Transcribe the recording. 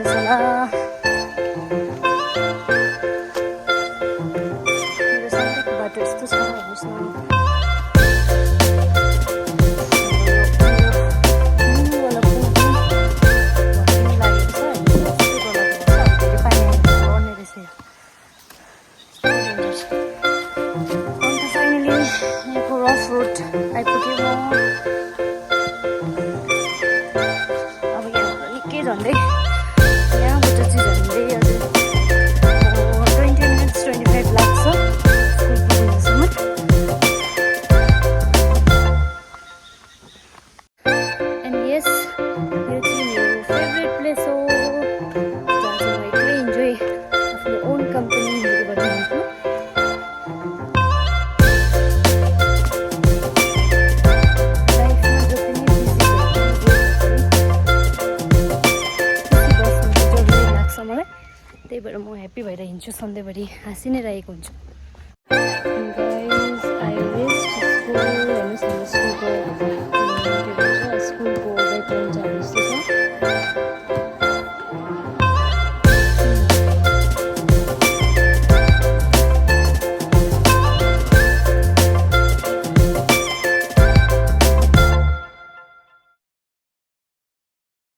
देखिदिनुहोस् होला मेरो सन्डेको बाटो यस्तो छ हेर्नुहोस् न झन्डै यहाँबाट चाहिँ झन्डै हजुर 20 minutes 25 लाग्छ स्कुल पुग्नुसम्म एन्ड यस यो चाहिँ मेरो फेभरेट प्लेस हो जहाँ चाहिँ म एक्लै इन्जोय आफ्नो ओन कम्पनीहरू गरिरहन्छु त्यही भएर म ह्याप्पी भएर हिँड्छु सधैँभरि हाँसी नै रहेको हुन्छु